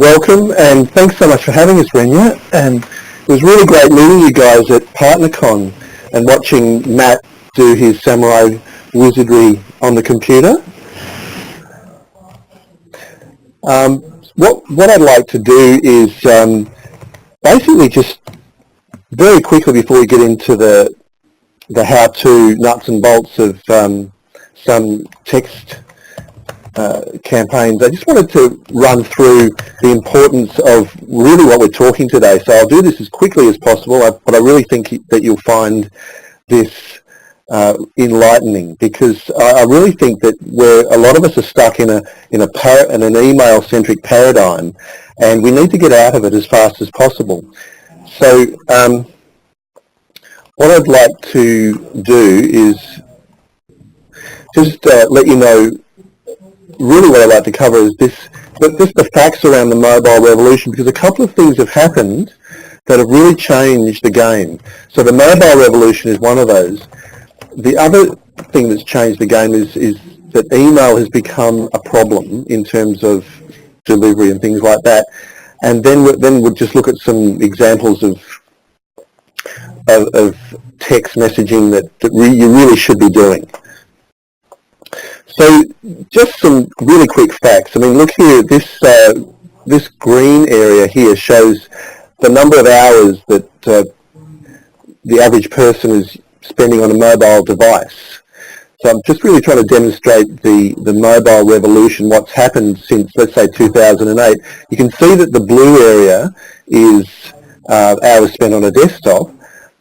Welcome, and thanks so much for having us, Renia. And it was really great meeting you guys at PartnerCon and watching Matt do his samurai wizardry on the computer. What I'd like to do is basically just very quickly before we get into the how-to nuts and bolts of some text campaigns, I just wanted to run through the importance of really what we're talking today. So I'll do this as quickly as possible, but I really think that you'll find this enlightening, because I really think that a lot of us are stuck in an email-centric paradigm, and we need to get out of it as fast as possible. So what I'd like to do is just let you know. Really what I'd like to cover is just the facts around the mobile revolution, because a couple of things have happened that have really changed the game. So the mobile revolution is one of those. The other thing that's changed the game is that email has become a problem in terms of delivery and things like that. And then we'll just look at some examples of text messaging that you really should be doing. So just some really quick facts. I mean, look here, this green area here shows the number of hours that the average person is spending on a mobile device. So I'm just really trying to demonstrate the mobile revolution, what's happened since, let's say, 2008. You can see that the blue area is hours spent on a desktop.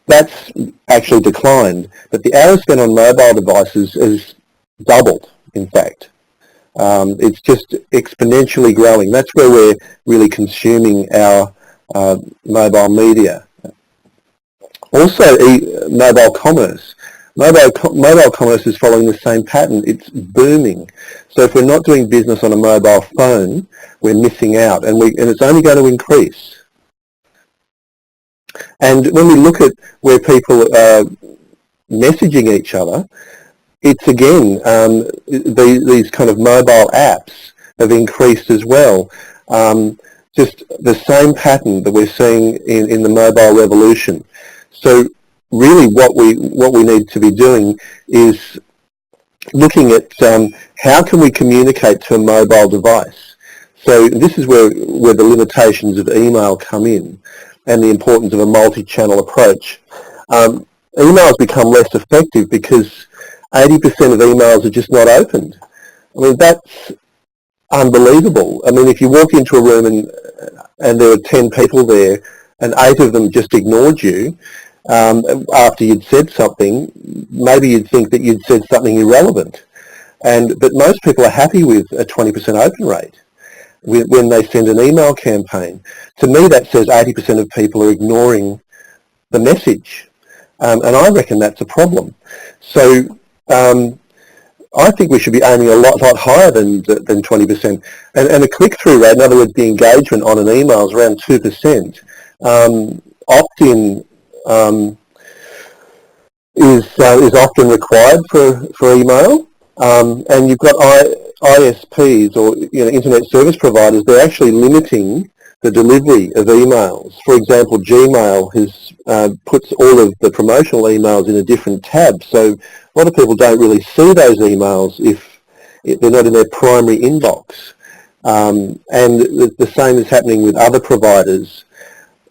That's actually declined, but the hours spent on mobile devices has doubled. In fact, it's just exponentially growing. That's where we're really consuming our mobile media. Also, mobile commerce. Mobile commerce is following the same pattern. It's booming. So if we're not doing business on a mobile phone, we're missing out, and it's only going to increase. And when we look at where people are messaging each other, it's again, these kind of mobile apps have increased as well. Just the same pattern that we're seeing in the mobile revolution. So really what we need to be doing is looking at how can we communicate to a mobile device. So this is where the limitations of email come in, and the importance of a multi-channel approach. Email has become less effective because 80% of emails are just not opened. I mean, that's unbelievable. I mean, if you walk into a room and there are 10 people there and 8 of them just ignored you after you'd said something, maybe you'd think that you'd said something irrelevant. But most people are happy with a 20% open rate when they send an email campaign. To me, that says 80% of people are ignoring the message. And I reckon that's a problem. So I think we should be aiming a lot higher than 20%. And a click-through rate, in other words, the engagement on an email is around 2%. Opt-in is often required for email. And you've got ISPs, or internet service providers. They're actually limiting the delivery of emails. For example, Gmail puts all of the promotional emails in a different tab, so a lot of people don't really see those emails if they're not in their primary inbox. And the same is happening with other providers.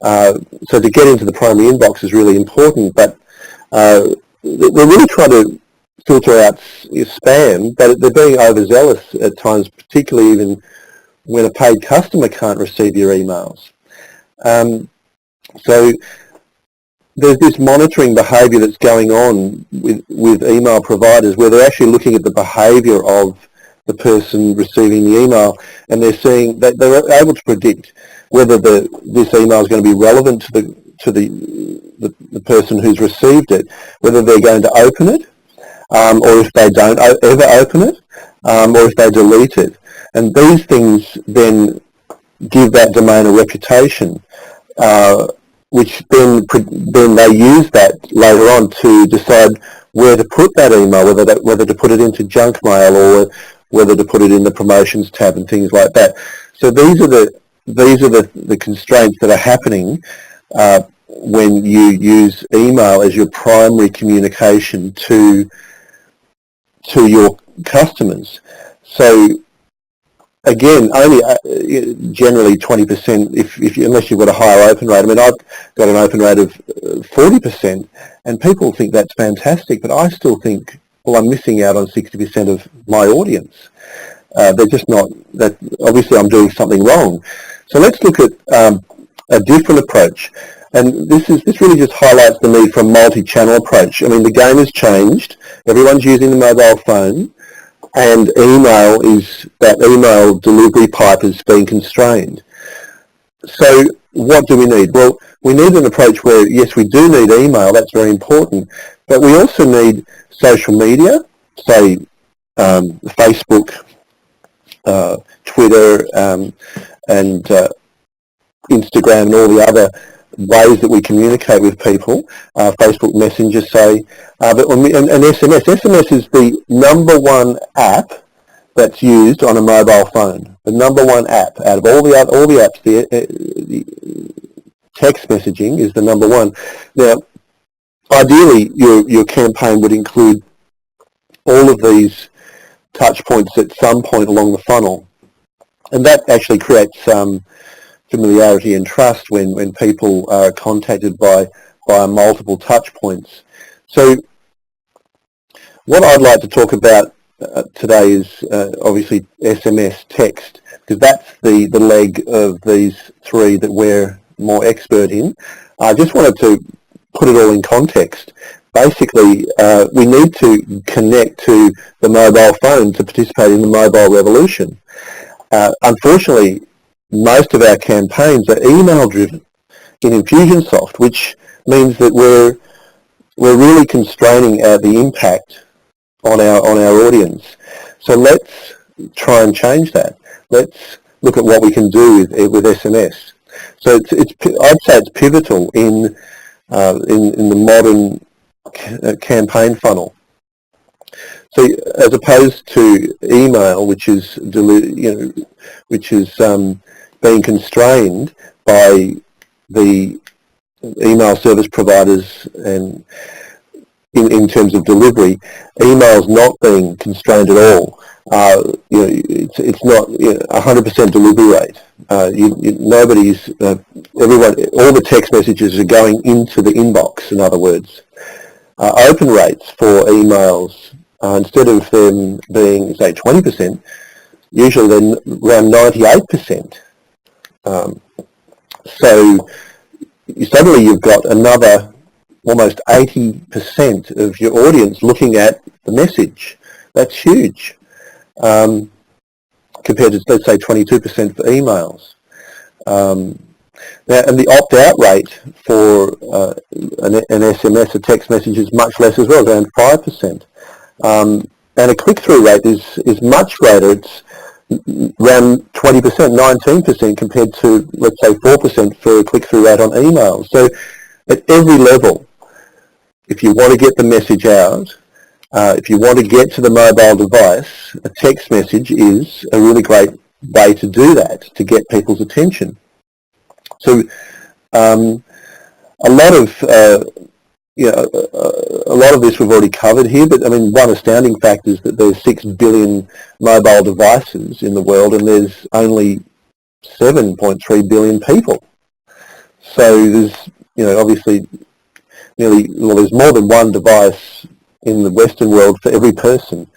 So to get into the primary inbox is really important, but we're really trying to filter out spam, but they're being overzealous at times, particularly even when a paid customer can't receive your emails. So there's this monitoring behaviour that's going on with email providers, where they're actually looking at the behaviour of the person receiving the email, and they're seeing that they're able to predict whether this email is going to be relevant to the person who's received it, whether they're going to open it, or if they don't ever open it, or if they delete it. And these things then give that domain a reputation, which then they use that later on to decide where to put that email, whether to put it into junk mail or whether to put it in the promotions tab and things like that. So these are the these are the constraints that are happening when you use email as your primary communication to your customers. So again, only generally 20%, unless you've got a higher open rate. I mean, I've got an open rate of 40%, and people think that's fantastic, but I still think, well, I'm missing out on 60% of my audience. They're just not, that obviously I'm doing something wrong. So let's look at a different approach. And this really just highlights the need for a multi-channel approach. I mean, the game has changed. Everyone's using the mobile phone, and that email delivery pipe is being constrained. So what do we need? Well, we need an approach where, yes, we do need email, that's very important, but we also need social media, say Facebook, Twitter, and Instagram and all the other ways that we communicate with people, Facebook Messenger, say, and SMS. SMS is the number one app that's used on a mobile phone. The number one app out of all the apps. The text messaging is the number one. Now, ideally, your campaign would include all of these touch points at some point along the funnel, and that actually creates familiarity and trust when people are contacted by multiple touch points. So what I'd like to talk about today is obviously SMS text, because that's the leg of these three that we're more expert in. I just wanted to put it all in context. Basically, we need to connect to the mobile phone to participate in the mobile revolution. Unfortunately, most of our campaigns are email-driven in Infusionsoft, which means that we're really constraining the impact on our audience. So let's try and change that. Let's look at what we can do with SMS. So I'd say it's pivotal in the modern campaign funnel. So as opposed to email, which is being constrained by the email service providers and in terms of delivery, email's not being constrained at all. It's not 100% delivery rate. All the text messages are going into the inbox, in other words. Open rates for emails, instead of them being, say, 20%, usually they're around 98%. So suddenly you've got another almost 80% of your audience looking at the message. That's huge, compared to, let's say, 22% for emails. Now, and the opt-out rate for an SMS, a text message, is much less as well, around 5%. And a click-through rate is much greater. It's around 20%, 19% compared to, let's say, 4% for a click-through rate on emails. So at every level, if you want to get the message out, if you want to get to the mobile device, a text message is a really great way to do that, to get people's attention. So a lot of this we've already covered here, but I mean, one astounding fact is that there's 6 billion mobile devices in the world, and there's only 7.3 billion people. So there's, obviously there's more than one device in the Western world for every person,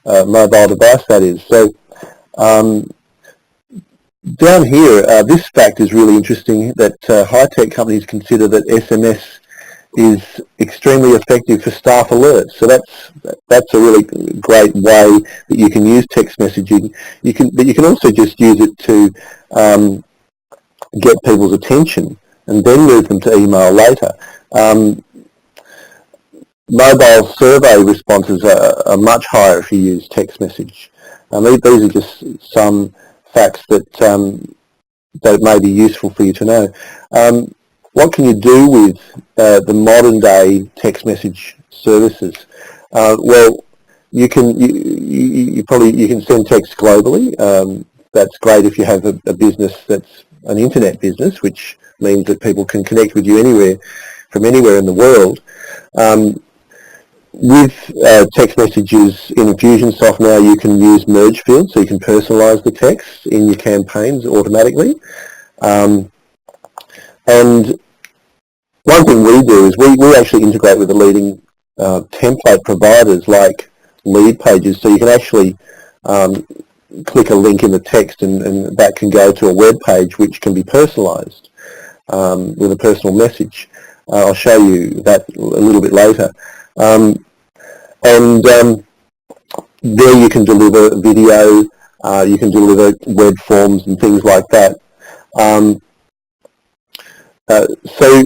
mobile device that is. So down here, this fact is really interesting, that high-tech companies consider that SMS is extremely effective for staff alerts. So that's a really great way that you can use text messaging. But you can also just use it to get people's attention and then move them to email later. Mobile survey responses are much higher if you use text message. These are just some facts that may be useful for you to know. What can you do with the modern day text message services? Well, you can send text globally. That's great if you have a business that's an internet business, which means that people can connect with you from anywhere in the world. With text messages in Infusionsoft now, you can use merge fields, so you can personalize the text in your campaigns automatically. And one thing we do is we actually integrate with the leading template providers like lead pages, so you can actually click a link in the text and that can go to a web page which can be personalized with a personal message. I'll show you that a little bit later. There you can deliver video, you can deliver web forms and things like that. So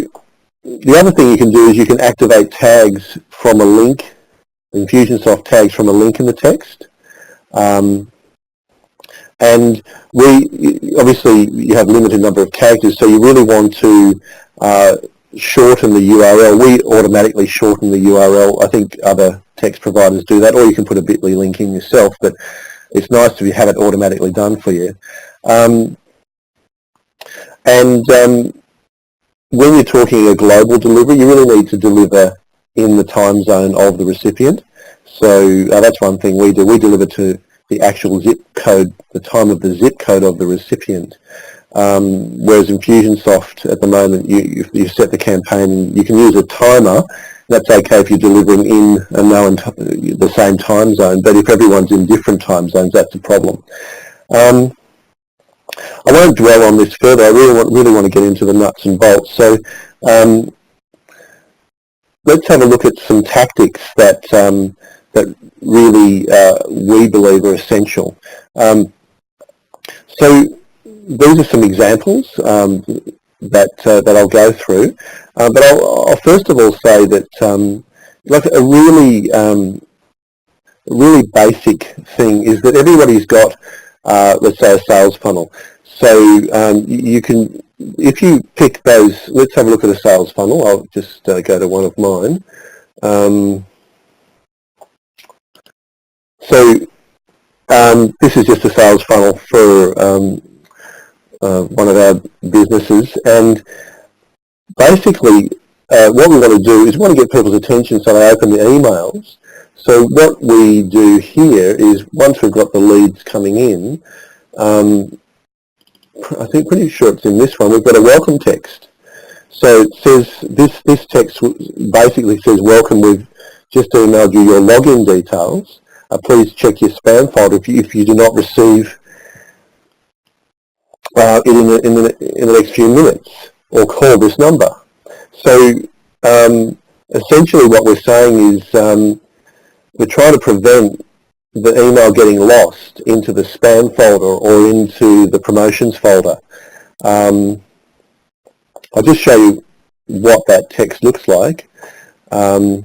the other thing you can do is you can activate tags from a link, Infusionsoft tags from a link in the text. And obviously you have a limited number of characters, so you really want to shorten the URL. We automatically shorten the URL. I think other text providers do that, or you can put a bit.ly link in yourself, but it's nice to have it automatically done for you. When you're talking a global delivery, you really need to deliver in the time zone of the recipient. So that's one thing we do. We deliver to the actual zip code, the time of the zip code of the recipient. Whereas Infusionsoft at the moment, you set the campaign and you can use a timer. That's okay if you're delivering in the same time zone, but if everyone's in different time zones, that's a problem. I won't dwell on this further. I really want to get into the nuts and bolts. So let's have a look at some tactics that really we believe are essential. So these are some examples that I'll go through, but I'll first of all say that like a really basic thing is that everybody's got let's say a sales funnel. So you can, if you pick those, let's have a look at a sales funnel. I'll just go to one of mine. This is just a sales funnel for one of our businesses, and basically what we want to do is we want to get people's attention so they open the emails. So what we do here is once we've got the leads coming in, I think pretty sure it's in this one, we've got a welcome text. So it says, this text basically says, welcome, we've just emailed you your login details. Please check your spam folder if you do not receive it in the next few minutes, or call this number. So essentially what we're saying is we're trying to prevent the email getting lost into the spam folder or into the promotions folder. I'll just show you what that text looks like. So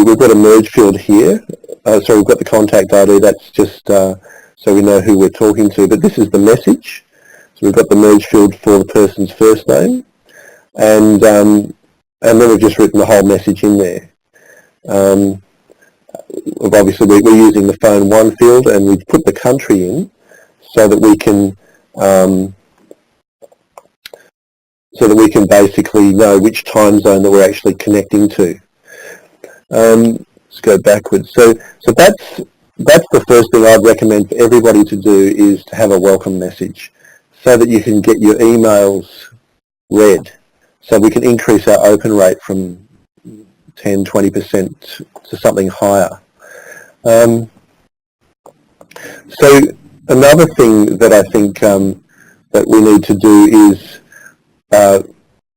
we've got a merge field here. So we've got the contact ID. That's just so we know who we're talking to. But this is the message. So we've got the merge field for the person's first name, and then we've just written the whole message in there. Obviously, we're using the phone one field, and we've put the country in so that we can basically know which time zone that we're actually connecting to. Let's go backwards. So that's the first thing I'd recommend for everybody to do, is to have a welcome message so that you can get your emails read. So we can increase our open rate from 10-20% to something higher. So another thing that I think that we need to do is,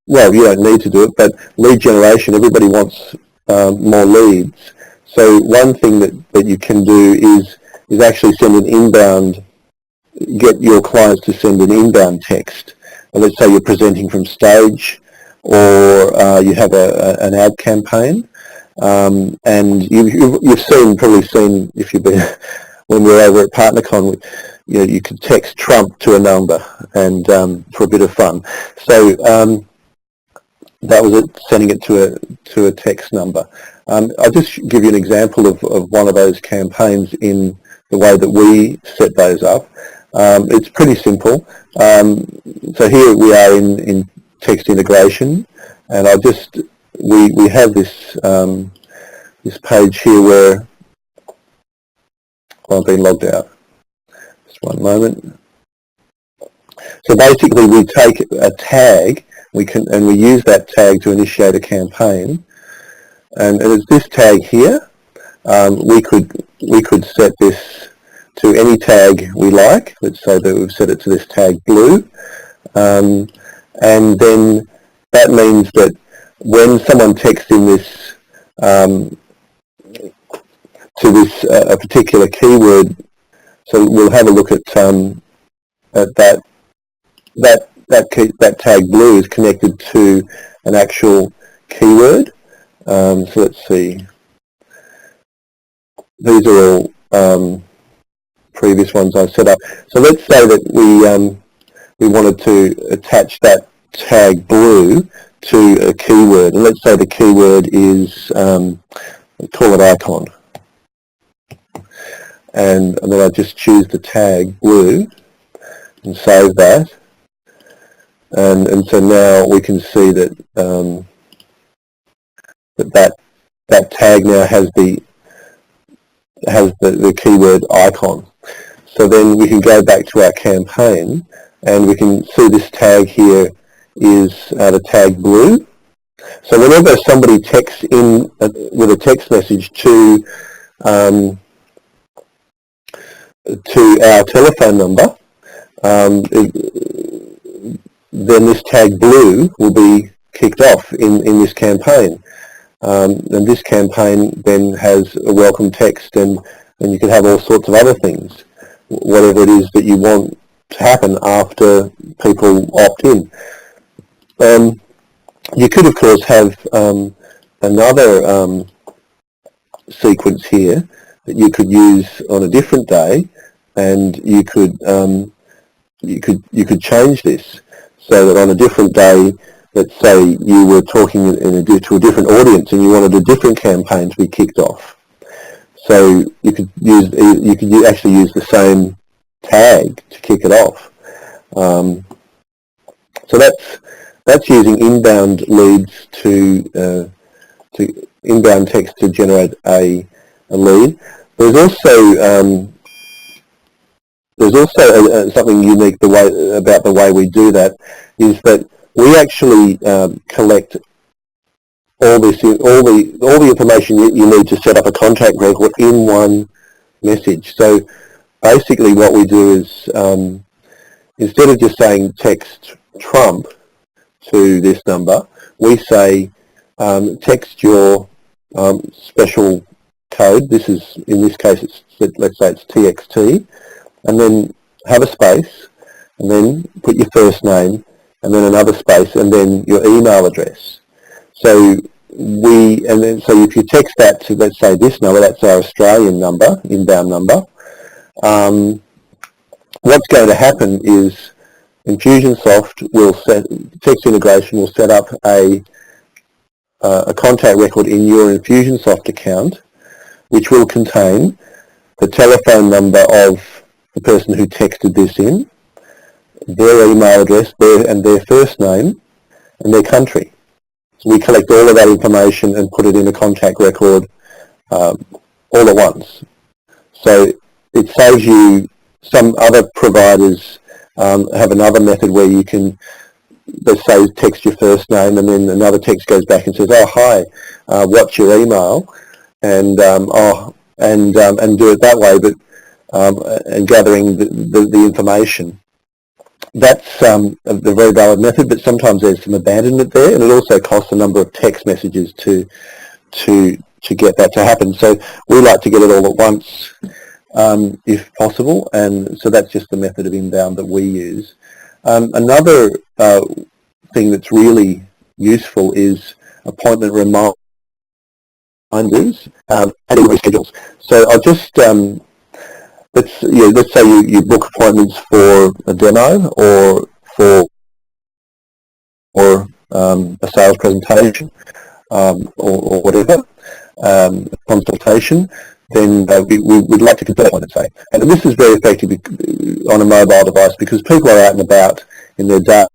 well, you don't need to do it, but lead generation. Everybody wants more leads. So one thing that you can do is actually send an inbound, get your clients to send an inbound text. And let's say you're presenting from stage, or you have an ad campaign, and you've probably seen if you've been when we were over at PartnerCon, you could text Trump to a number, and for a bit of fun. So that was it, sending it to a text number. I'll just give you an example of one of those campaigns in the way that we set those up. It's pretty simple. So here we are in text integration, and we have this this page here where I've been logged out. Just one moment. So basically, we take a tag, we use that tag to initiate a campaign, and it's this tag here. We could set this to any tag we like. Let's say that we've set it to this tag blue, and then that means that when someone texts in this to this a particular keyword, so we'll have a look at that tag blue is connected to an actual keyword. So let's see. These are all previous ones I've set up. So let's say that we wanted to attach that tag blue to a keyword, and let's say the keyword is call it icon, and then I just choose the tag blue and save that, and so now we can see that that tag now has the keyword icon. So then we can go back to our campaign, and we can see this tag here is the tag blue. So whenever somebody texts in with a text message to our telephone number, then this tag blue will be kicked off in this campaign. And this campaign then has a welcome text, and you can have all sorts of other things, whatever it is that you want to happen after people opt in. You could, of course, have another sequence here that you could use on a different day, and you could change this so that on a different day, let's say you were talking to a different audience and you wanted a different campaign to be kicked off. So you could actually use the same tag to kick it off. So that's using inbound leads to inbound text to generate a lead. There's also something unique about the way we do that, is that we actually collect all the information you need to set up a contact record in one message. So basically, what we do is instead of just saying text Trump to this number, we say text your special code. In this case, let's say it's TXT, and then have a space, and then put your first name, and then another space, and then your email address. So if you text that to, let's say, this number, that's our Australian number, inbound number, what's going to happen is Infusionsoft text integration will set up a contact record in your Infusionsoft account, which will contain the telephone number of the person who texted this in, their email address, their first name, and their country. So we collect all of that information and put it in a contact record all at once. So it saves you. Some other providers have another method where you can, let's say, text your first name, and then another text goes back and says, "Oh, hi, what's your email?" and do it that way, but and gathering the information. That's a very valid method, but sometimes there's some abandonment there, and it also costs a number of text messages to get that to happen. So we like to get it all at once, if possible, and so that's just the method of inbound that we use. Another thing that's really useful is appointment reminders and reschedules. So I'll just let's say you book appointments for a demo or for a sales presentation or whatever, consultation. then we would like to confirm it, say. And this is very effective on a mobile device because people are out and about in their day,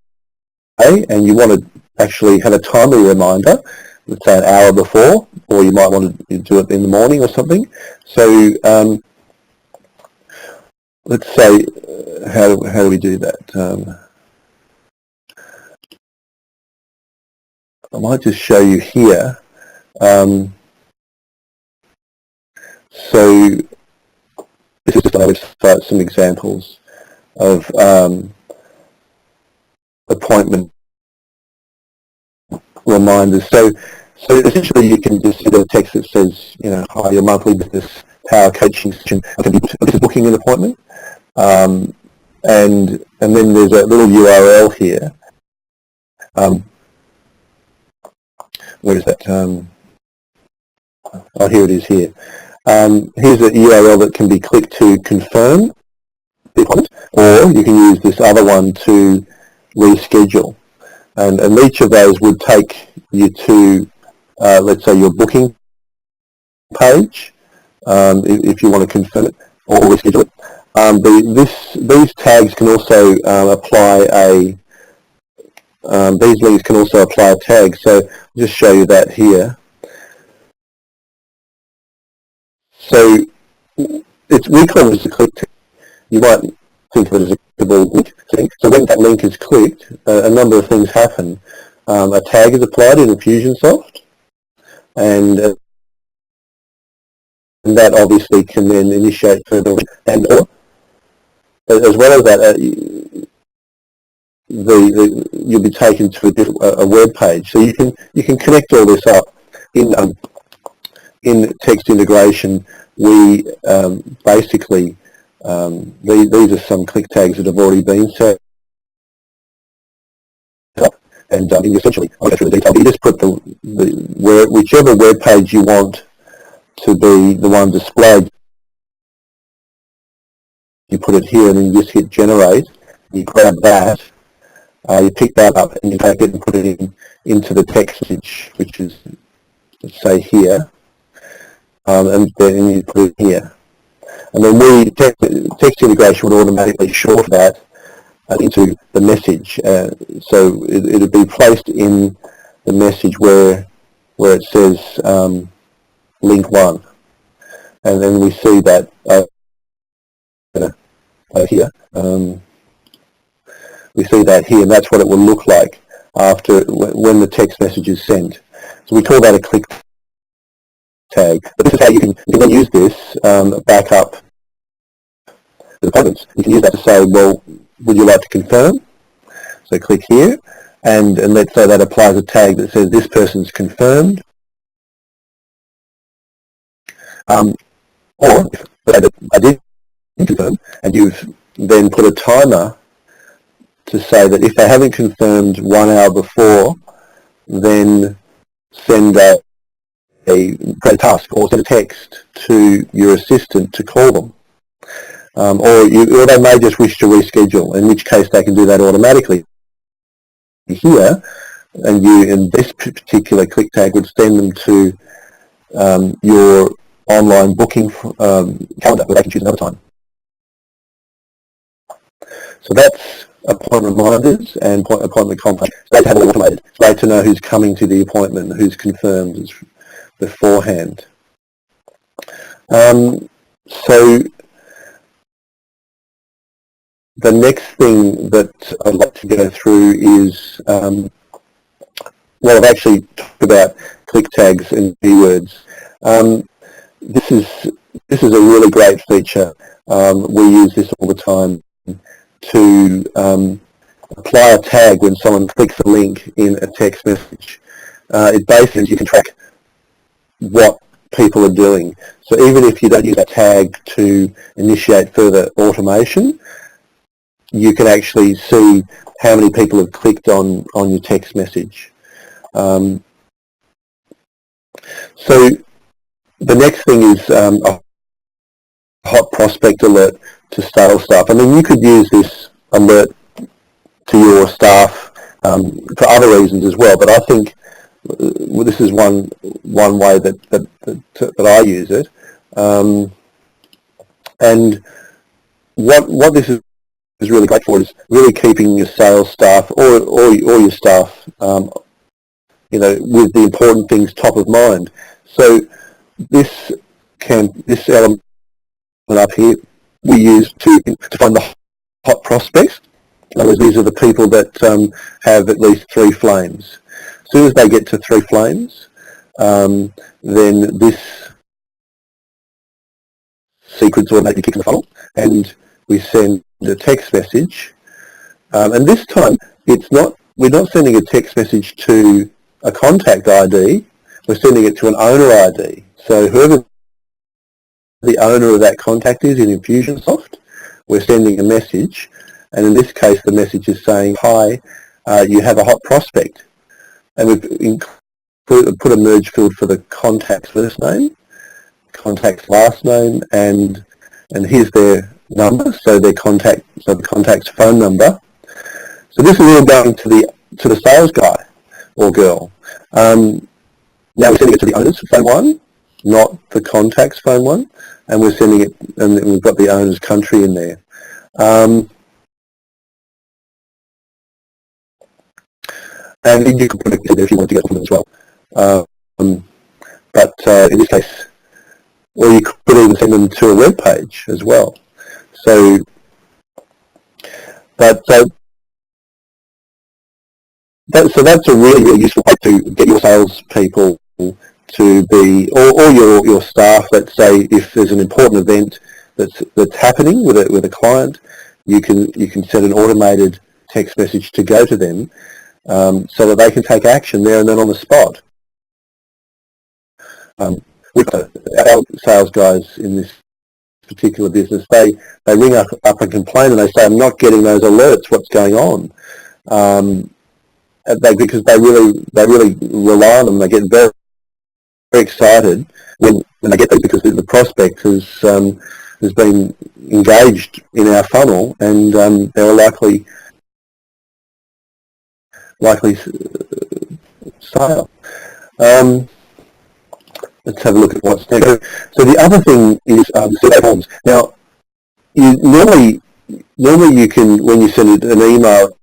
and you want to actually have a timely reminder, let's say an hour before, or you might want to do it in the morning or something. So let's say, how do we do that? I might just show you here. So this is just on our website, some examples of appointment reminders. So essentially you can just see the text that says, hi, your monthly business power coaching session. This is booking an appointment. And then there's a little URL here. Where is that? Oh, here it is here. Here's a URL that can be clicked to confirm the appointment, or you can use this other one to reschedule. And each of those would take you to, let's say, your booking page, if you want to confirm it or reschedule it. These tags can also apply these links can also apply a tag. So I'll just show you that here. So we call this a click tag. You might think of it as a clickable link. So when that link is clicked, a number of things happen. A tag is applied in Infusionsoft, and that obviously can then initiate further. And as well as that, you'll be taken to a web page. So you can connect all this up in text integration. We basically these are some click tags that have already been set up, and essentially I'll go through the detail. But you just put whichever web page you want to be the one displayed. You put it here, and then you just hit generate. You grab that. You pick that up and you take it and put it into the text message, which is, let's say, here, and then you put it here. And then text integration would automatically short that into the message. So it would be placed in the message where it says link 1. And then we see that here. We see that here, and that's what it will look like after when the text message is sent. So we call that a click tag. But this is how you can then use this back up the appointments. You can use that to say, well, would you like to confirm? So click here, and let's say that applies a tag that says this person's confirmed. Or if I did confirm, and you've then put a timer to say that if they haven't confirmed 1 hour before, then send a task or send a text to your assistant to call them. Or they may just wish to reschedule, in which case they can do that automatically here, and you, in this particular click tag, would send them to your online booking calendar where they can choose another time. So that's appointment reminders and appointment confirmation. So they have it automated. It's great to know who's coming to the appointment, who's confirmed beforehand. So the next thing that I'd like to go through is, well, I've actually talked about click tags and keywords. This is a really great feature. We use this all the time to apply a tag when someone clicks a link in a text message. It basically, you can track what people are doing. So even if you don't use that tag to initiate further automation, you can actually see how many people have clicked on your text message. So the next thing is a hot prospect alert to sales staff. I mean, you could use this alert to your staff for other reasons as well, but I think this is one way that I use it. And what this is really great for is really keeping your sales staff or your staff, with the important things top of mind. So this element up here we use to find the hot prospects. In other words, these are the people that have at least 3 flames. As soon as they get to 3 flames, then this sequence automatically kicks in the funnel, and we send a text message. And this time, we're not sending a text message to a contact ID. We're sending it to an owner ID. So whoever the owner of that contact is in Infusionsoft, we're sending a message, and in this case the message is saying, "Hi, you have a hot prospect," and we've put a merge field for the contact's first name, contact's last name, and here's their number, so the contact's phone number. So this is all going to the sales guy or girl. Now we're sending it to the owner's phone one, not the contact's phone one, and we're sending it, and we've got the owner's country in there. And you can put it in there if you want to get them as well. But in this case, or you could even send them to a web page as well. So that's a really, really useful way to get your salespeople to be, or your staff. Let's say if there's an important event that's happening with a client, you can send an automated text message to go to them, so that they can take action there and then on the spot. With our sales guys in this particular business, they ring up and complain, and they say, "I'm not getting those alerts. What's going on?" Because they really rely on them. They get very, very excited when they get those, because the prospect has been engaged in our funnel, and they're likely sale. Let's have a look at what's next. So the other thing is survey forms. Now, normally you can, when you send an email,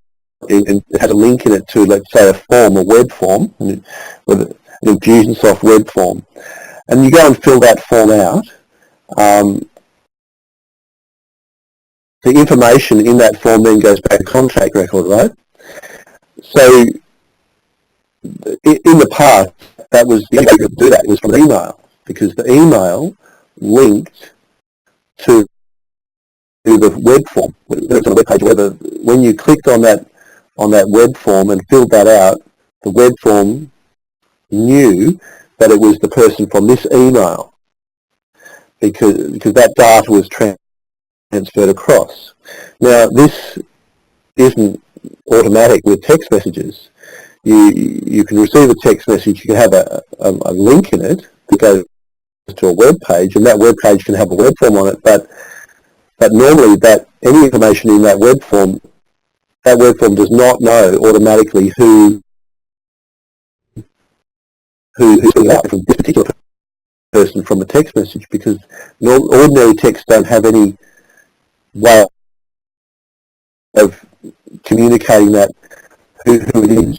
it has a link in it to, let's say, a form, a web form, with an Infusionsoft web form, and you go and fill that form out. The information in that form then goes back to contact record, right? So in the past, that was the only way to do that was from an email, because the email linked to the web form. Whether it's on a web page, whether when you clicked on that web form and filled that out, the web form knew that it was the person from this email, because that data was transferred across. Now, this isn't automatic with text messages. You can receive a text message, you can have a link in it that goes to a web page, and that web page can have a web form on it, but normally any information in that web form does not know automatically who's filling out from this particular person from a text message, because ordinary text don't have any way of communicating that who it is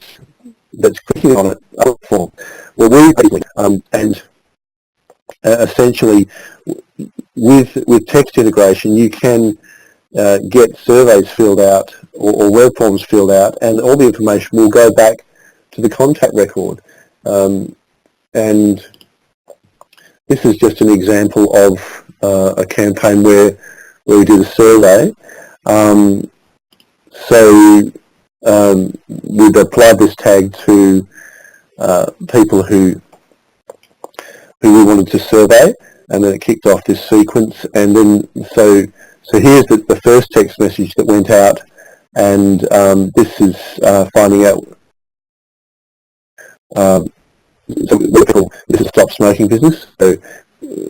that's clicking on it form. Well, we basically, and essentially with text integration, you can get surveys filled out or web forms filled out, and all the information will go back to the contact record. And this is just an example of a campaign where we did a survey. We've applied this tag to people who we wanted to survey, and then it kicked off this sequence. And then so here's the first text message that went out, and this is finding out. This is a stop smoking business. So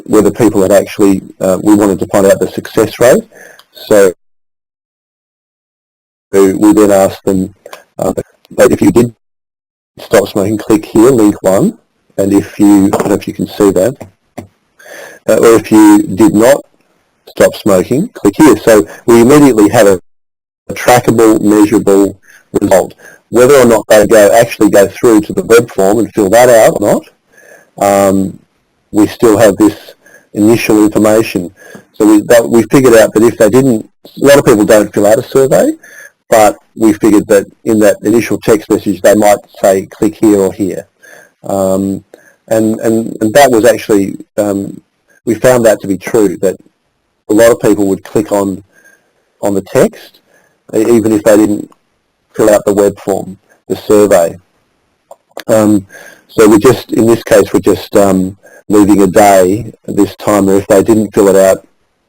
whether people had actually, we wanted to find out the success rate. So we then asked them, but if you did stop smoking, click here, link 1, and if you, I don't know if you can see that. or if you did not stop smoking, click here. So we immediately have a trackable, measurable result. Whether or not they actually go through to the web form and fill that out or not, we still have this initial information. So we figured out that if they didn't, a lot of people don't fill out a survey, but we figured that in that initial text message they might say click here or here. And that was actually, we found that to be true, that a lot of people would click on the text, even if they didn't fill out the web form, the survey. So we just, in this case, we're just leaving a day this time, where if they didn't fill it out,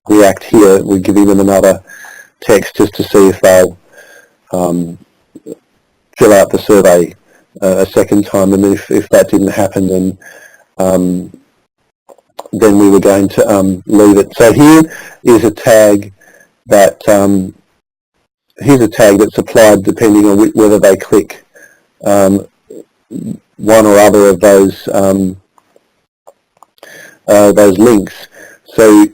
react here, we're giving them another text just to see if they'll fill out the survey a second time, and if that didn't happen, then we were going to leave it. So here is a tag that here's a tag that's applied depending on whether they click one or other of those links. So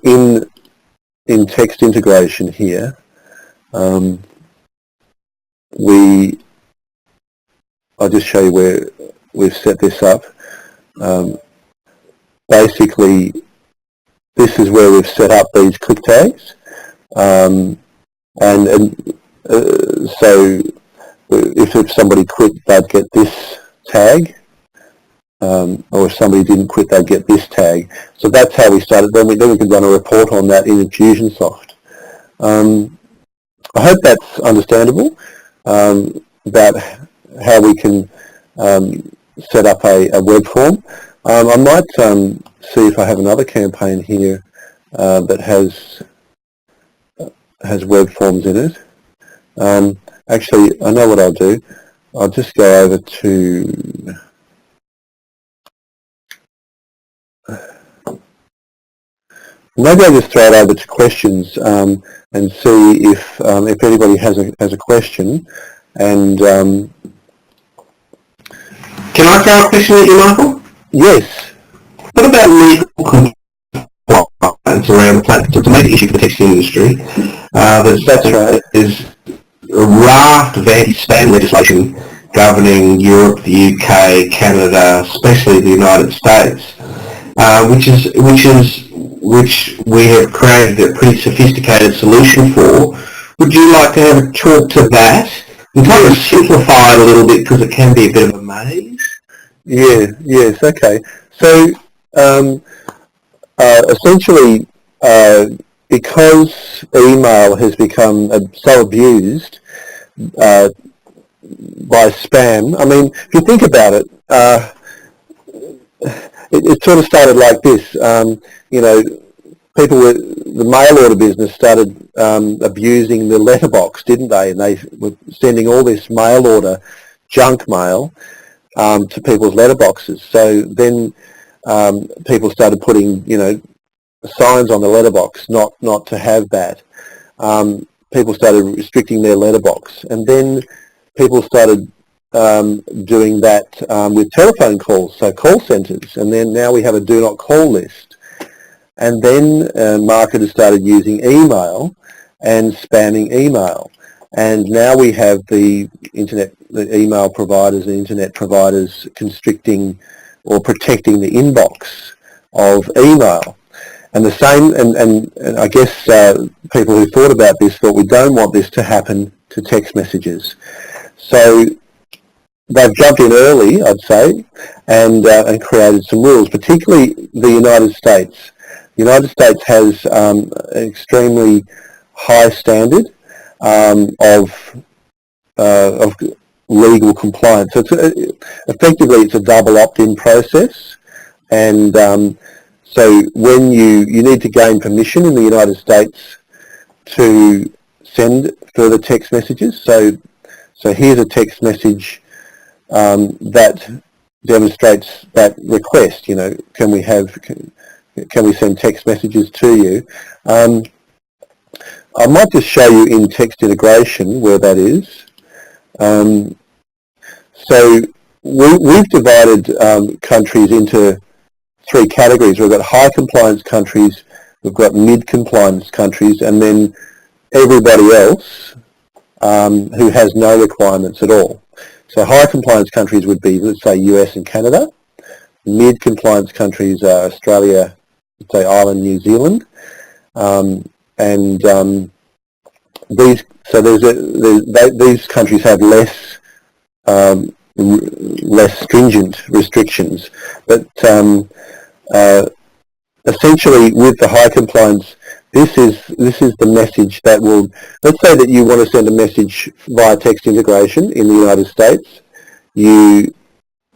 in text integration here, I'll just show you where we've set this up. Basically, this is where we've set up these click tags, so if somebody quit, they'd get this tag, or if somebody didn't quit, they'd get this tag. So that's how we started. Then we could run a report on that in Infusionsoft. I hope that's understandable about how we can set up a web form. I might see if I have another campaign here that has web forms in it. Actually, I know what I'll do. I'll just go over to maybe I'll just throw it over to questions and see if anybody has a question. And can I throw a question at you, Michael? Yes. What about legal compliance around the platform? It's a major issue for the textile industry. That's right. There's a raft of anti-spam legislation governing Europe, the UK, Canada, especially the United States, which we have created a pretty sophisticated solution for. Would you like to have a talk to that and kind of simplify it a little bit, because it can be a bit of a maze? Yeah. Yes. Okay. So essentially, because email has become so abused by spam, I mean, if you think about it, it sort of started like this. The mail order business started abusing the letterbox, didn't they? And they were sending all this mail order junk mail to people's letterboxes. So then people started putting, signs on the letterbox not to have that. People started restricting their letterbox, and then people started doing that with telephone calls, so call centres, and then now we have a do not call list. And then marketers started using email and spamming email. And now we have the email providers and internet providers constricting or protecting the inbox of email. And the same, and I guess people who thought about this thought, we don't want this to happen to text messages. So they've jumped in early, I'd say, and created some rules, particularly the United States. The United States has an extremely high standard of legal compliance. So effectively it's a double opt-in process, and so when you need to gain permission in the United States to send further text messages. So here's a text message that demonstrates that request. Can we send text messages to you? I might just show you in text integration where that is. So we've divided countries into three categories. We've got high compliance countries, we've got mid-compliance countries, and then everybody else who has no requirements at all. So high compliance countries would be, let's say, US and Canada. Mid-compliance countries are Australia, let's say Ireland, New Zealand, these countries have less stringent restrictions, but essentially with the high compliance, this is the message that will, let's say that you want to send a message via text integration in the United States. You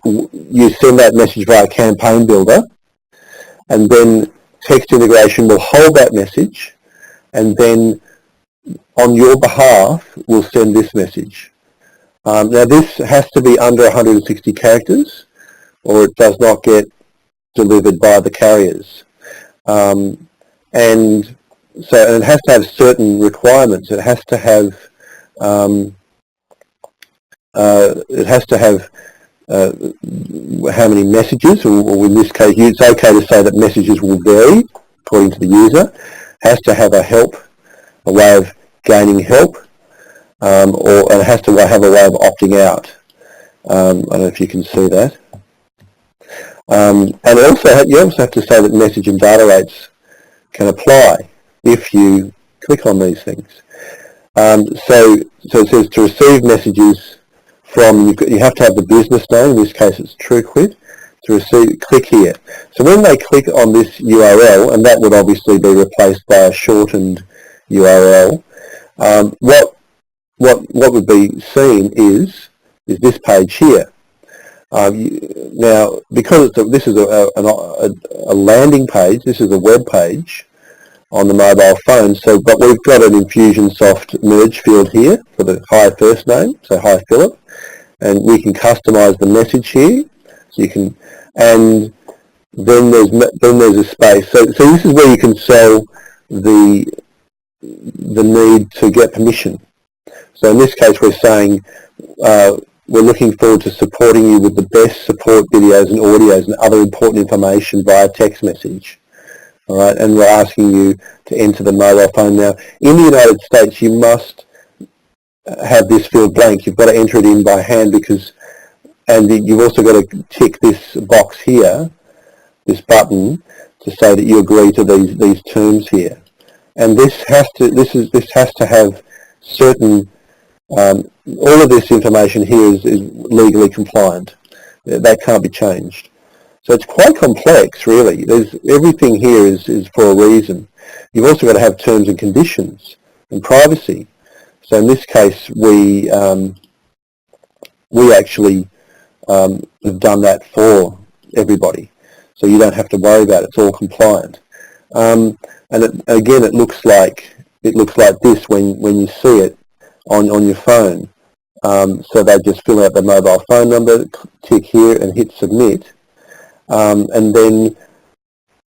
send that message via Campaign Builder, and then text integration will hold that message, and then on your behalf will send this message. Now this has to be under 160 characters, or it does not get delivered by the carriers. And it has to have certain requirements. It has to have how many messages, or in this case, it's okay to say that messages will vary according to the user. Has to have a way of gaining help, or it has to have a way of opting out. I don't know if you can see that. And you also have to say that message and data rates can apply if you click on these things. So it says to receive messages from, you have to have the business name, in this case it's TrueQuid, to receive, click here. So when they click on this URL, and that would obviously be replaced by a shortened URL, what would be seen is this page here. Now, because this is a landing page, this is a web page on the mobile phone, but we've got an Infusionsoft merge field here for the hi first name, so hi Philip, and we can customize the message here, so you can, and then there's a space. So this is where you can sell the need to get permission. So in this case, we're saying we're looking forward to supporting you with the best support videos and audios and other important information via text message. All right, and we're asking you to enter the mobile phone. Now, in the United States, you must have this field blank. You've got to enter it in by hand and you've also got to tick this box here, this button, to say that you agree to these terms here. And this has to have certain. All of this information here is legally compliant. That can't be changed. So it's quite complex, really. Everything here is for a reason. You've also got to have terms and conditions and privacy. So in this case, we actually have done that for everybody. So you don't have to worry about it. It's all compliant. And again, it looks like this when you see it on your phone. So they just fill out the mobile phone number, tick here and hit submit. And then,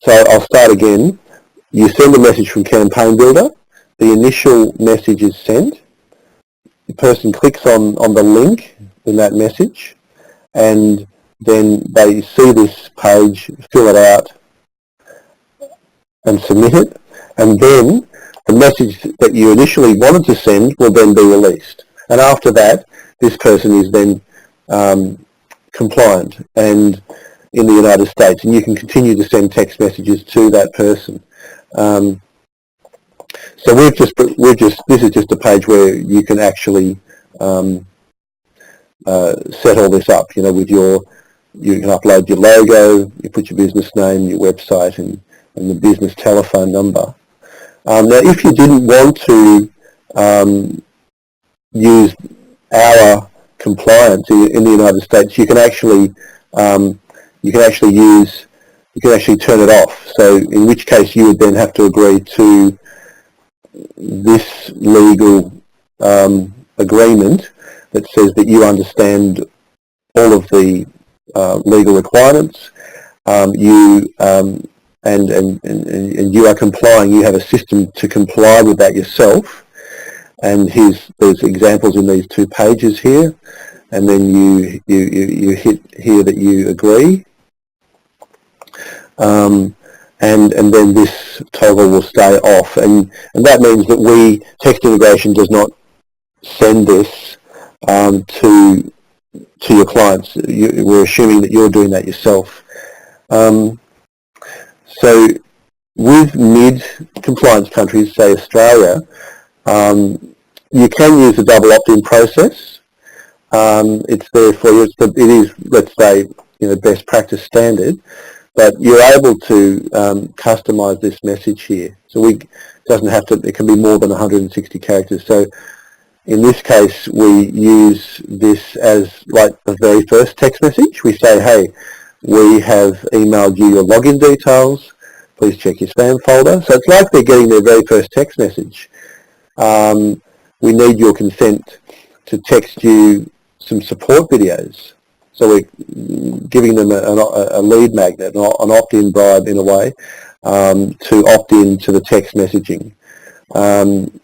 so I'll start again. You send a message from Campaign Builder. The initial message is sent. The person clicks on the link in that message, and then they see this page, fill it out, and submit it. And then the message that you initially wanted to send will then be released. And after that, this person is then compliant and in the United States, and you can continue to send text messages to that person. So this is just a page where you can actually set all this up. With you can upload your logo, you put your business name, your website, and the business telephone number. Now, if you didn't want to use our compliance in the United States, you can actually turn it off. So, in which case, you would then have to agree to this legal agreement that says that you understand all of the legal requirements. And you are complying. You have a system to comply with that yourself. And there's examples in these 2 pages here. And then you hit here that you agree. and then this toggle will stay off. And that means that text integration does not send this to your clients. We're assuming that you're doing that yourself. So with mid-compliance countries, say Australia, you can use the double opt-in process. It's there for you. It is, let's say, best practice standard, but you're able to customize this message here. So it can be more than 160 characters. So in this case, we use this as like the very first text message. We say, hey, we have emailed you your login details. Please check your spam folder. So it's like they're getting their very first text message. We need your consent to text you some support videos. So we're giving them a lead magnet, an opt-in bribe in a way, to opt in to the text messaging. And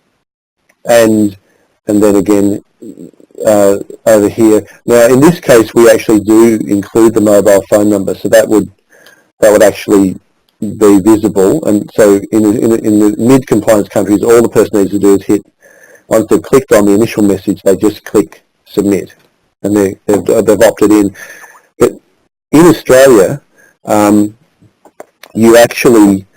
then again, over here. Now, in this case, we actually do include the mobile phone number, so that would actually be visible. And so in the mid-compliance countries, all the person needs to do is hit, once they've clicked on the initial message, they just click submit, and they've opted in. But in Australia, you actually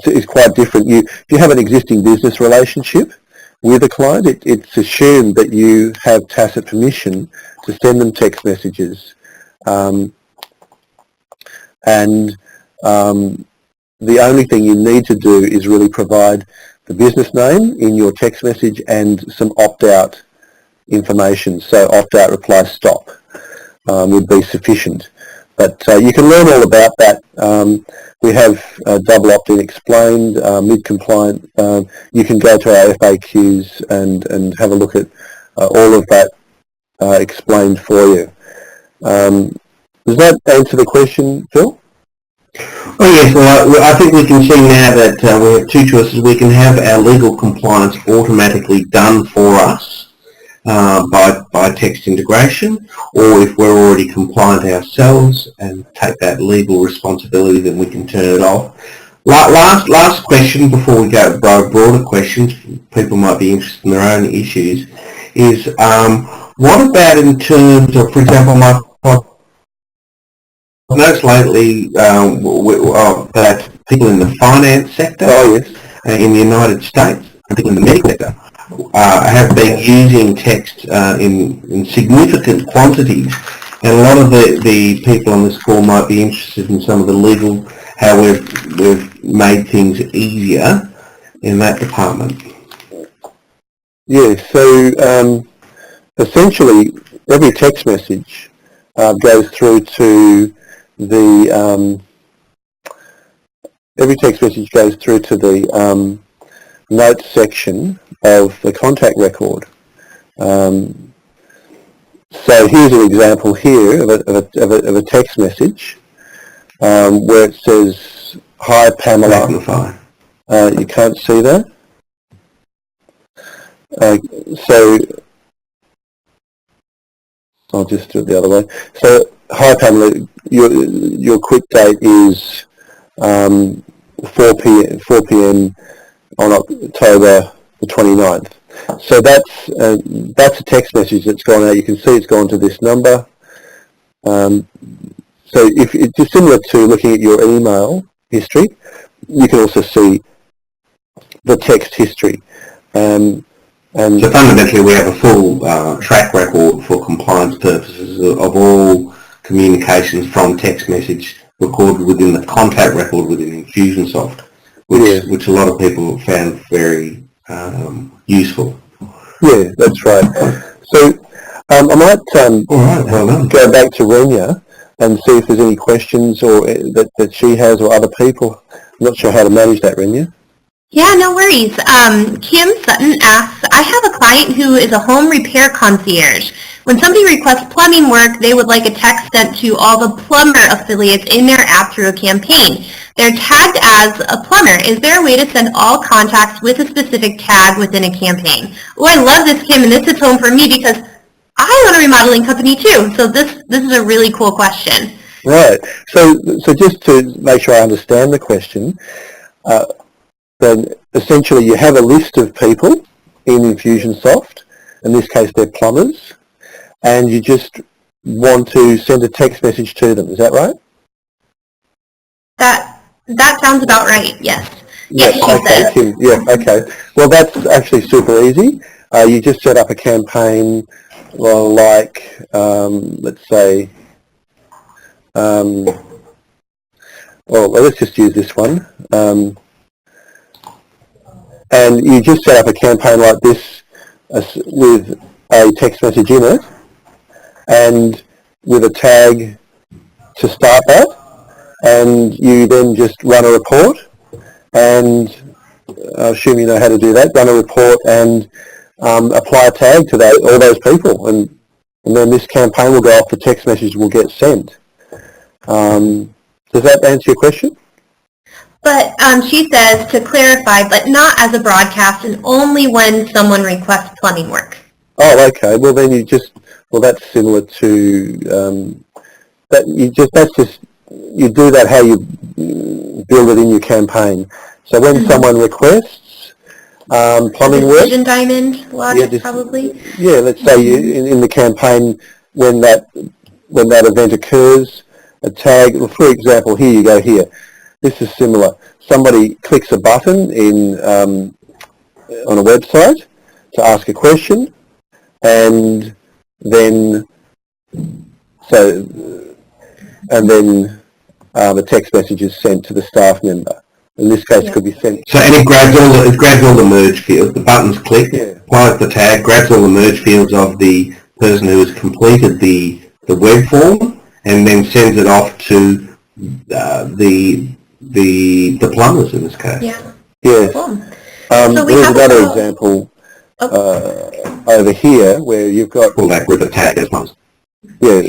it's quite different. If you have an existing business relationship with a client, it's assumed that you have tacit permission to send them text messages, and the only thing you need to do is really provide the business name in your text message and some opt-out information. So opt-out reply stop would be sufficient. But you can learn all about that. We have double opt-in explained, mid-compliant. You can go to our FAQs and have a look at all of that explained for you. Does that answer the question, Phil? Oh yes, well I think we can see now that we have two choices. We can have our legal compliance automatically done for us by text integration, or if we're already compliant ourselves and take that legal responsibility, then we can turn it off. Last question before we go broader questions, people might be interested in their own issues, is what about in terms of, for example, I've noticed lately that people in the finance sector in the United States, particularly in the medical sector, have been using text in significant quantities. And a lot of the people on this call might be interested in some of the legal, how we've made things easier in that department. Yeah, so essentially every text message goes through to the notes section of the contact record. So here's an example here of a text message where it says, "Hi Pamela." You can't see that. So I'll just do it the other way. So, "Hi Pamela, your quit date is 4 p.m. on October the 29th. So that's a text message that's gone out. You can see it's gone to this number. So if it's just similar to looking at your email history, you can also see the text history. And so fundamentally we have a full track record for compliance purposes of all communications from text message recorded within the contact record within Infusionsoft, which a lot of people found very useful. Yeah, that's right. So I might go back to Renia and see if there's any questions or that she has or other people. I'm not sure how to manage that, Renia. Yeah, no worries. Kim Sutton asks, I have a client who is a home repair concierge. When somebody requests plumbing work, they would like a text sent to all the plumber affiliates in their app through a campaign. They're tagged as a plumber. Is there a way to send all contacts with a specific tag within a campaign? Oh, I love this, Kim, and this hits home for me because I I own a remodeling company too, so this is a really cool question. Right. So just to make sure I understand the question, then essentially you have a list of people in Infusionsoft. In this case, they're plumbers, and you just want to send a text message to them. Is that right? That sounds about right. Yes. Yes. Yes, she says. Kim, yeah. Okay. Well, that's actually super easy. You just set up a campaign, well, like let's say. Well, let's just use this one. And you just set up a campaign like this with a text message in it and with a tag to start that, and you then just run a report, and I assume you know how to do that, run a report and apply a tag to that, all those people, and then this campaign will go off, the text message will get sent. Does that answer your question? But she says, to clarify, but not as a broadcast and only when someone requests plumbing work. Oh, okay. Well, then that's similar to that. You do that how you build it in your campaign. So when someone requests plumbing work, Decision diamond logic, probably. Yeah, let's say in the campaign when that event occurs, a tag. Well, for example, here you go here. This is similar. Somebody clicks a button on a website to ask a question, and then a text message is sent to the staff member. In this case, could be sent. So and it grabs all the merge fields. The button's clicked, applies the tag, grabs all the merge fields of the person who has completed the web form, and then sends it off to the plumbers in this case. Yeah. Yes. Cool. So there's another example over here where you've got pull back with a tag as well. Yeah,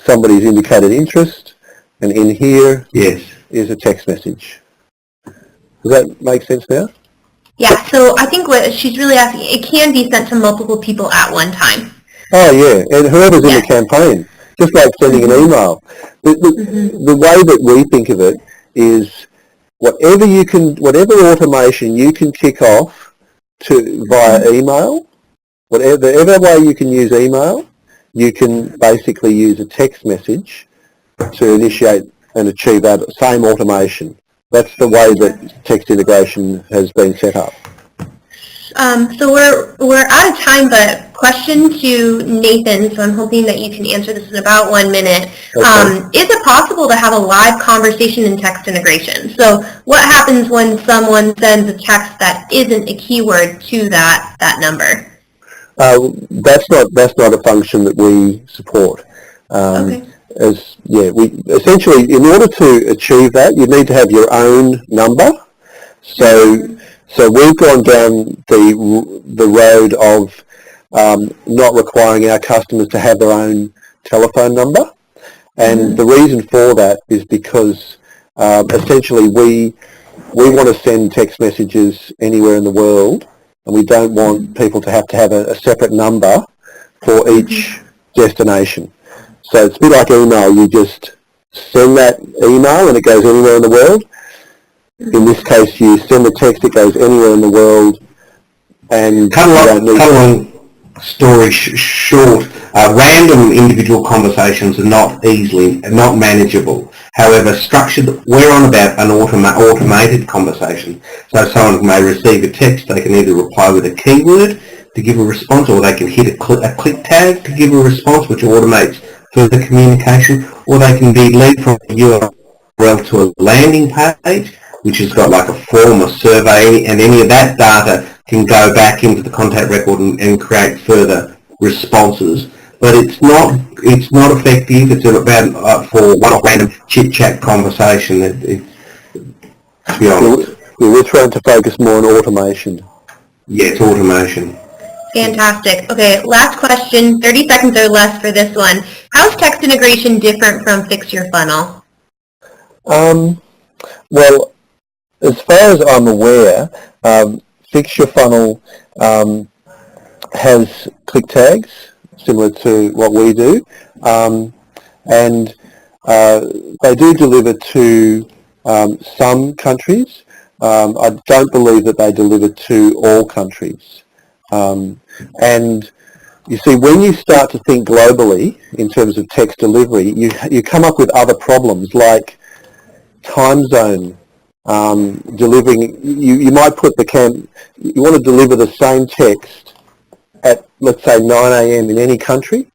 somebody's indicated interest, and in here is a text message. Does that make sense now? Yeah. So I think what she's really asking, it can be sent to multiple people at one time. Oh yeah, and whoever's in the campaign, just like sending an email. The way that we think of it is whatever automation you can kick off via email, whatever way you can use email, you can basically use a text message to initiate and achieve that same automation. That's the way that text integration has been set up. So we're out of time, but question to Nathan, so I'm hoping that you can answer this in about 1 minute. Okay. Is it possible to have a live conversation in text integration? So what happens when someone sends a text that isn't a keyword to that number? That's not a function that we support. Okay. We essentially, in order to achieve that, you need to have your own number. So we've gone down the road of not requiring our customers to have their own telephone number, and the reason for that is because essentially we want to send text messages anywhere in the world, and we don't want people to have a separate number for each destination. So it's a bit like email. You just send that email and it goes anywhere in the world. In this case, you send a text, it goes anywhere in the world, and cut along story short. Random individual conversations are not manageable. However, structured, we're on about an automated conversation. So someone may receive a text, they can either reply with a keyword to give a response, or they can hit a click tag to give a response, which automates further communication, or they can be led from a URL to a landing page, which has got like a form, a survey, and any of that data can go back into the contact record and create further responses. But it's not effective. It's about for one-off random chit-chat conversation. To be honest, we're trying to focus more on automation. Yeah, it's automation. Fantastic. Okay, last question, 30 seconds or less for this one. How is text integration different from Fix Your Funnel? Well, as far as I'm aware, Fix Your Funnel has click tags, similar to what we do. And they do deliver to some countries. I don't believe that they deliver to all countries. And you see, when you start to think globally in terms of text delivery, you come up with other problems like time zone. Delivering, you might put you want to deliver the same text at, let's say, 9 a.m. in any country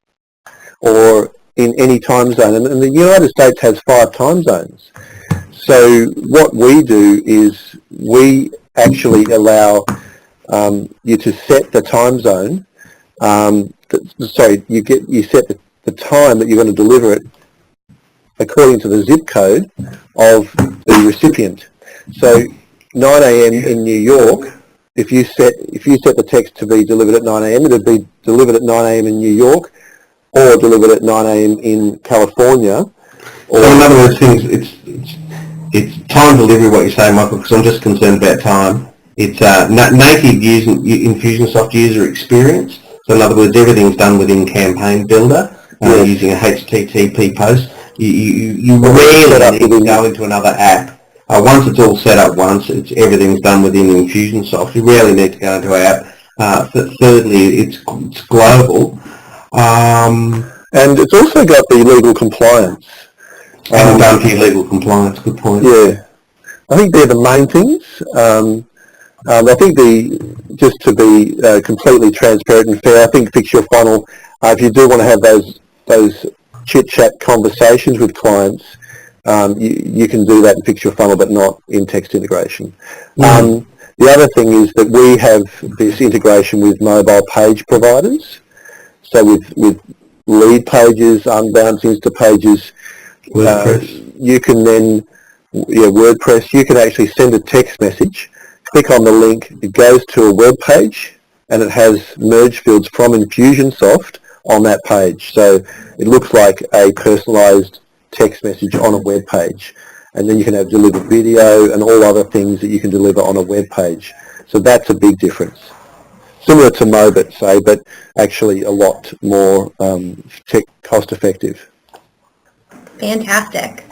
or in any time zone. And the United States has 5 time zones. So what we do is we actually allow you to set the time zone. You set the time that you're going to deliver it according to the zip code of the recipient. So 9 a.m. in New York, if you set the text to be delivered at 9 a.m., it would be delivered at 9 a.m. in New York, or delivered at 9 a.m. in California. So in other words, it's time delivery, what you're saying, Michael, because I'm just concerned about time. It's native Infusionsoft user experience. So in other words, everything's done within Campaign Builder using a HTTP post. You rarely need to go into another app. Once it's all set up everything's done within Infusionsoft. You rarely need to go into an app. Thirdly, it's global. And it's also got the legal compliance. And done for your legal compliance, good point. Yeah. I think they're the main things. I think just to be completely transparent and fair, I think Fix Your Funnel, if you do want to have those chit-chat conversations with clients, you can do that in Fix Your Funnel, but not in text integration. The other thing is that we have this integration with mobile page providers. So with lead pages, unbound Insta pages, you can then, WordPress, you can actually send a text message, click on the link, it goes to a web page, and it has merge fields from Infusionsoft on that page. So it looks like a personalized text message on a web page. And then you can have delivered video and all other things that you can deliver on a web page. So that's a big difference. Similar to Mobit, say, but actually a lot more cost effective. Fantastic.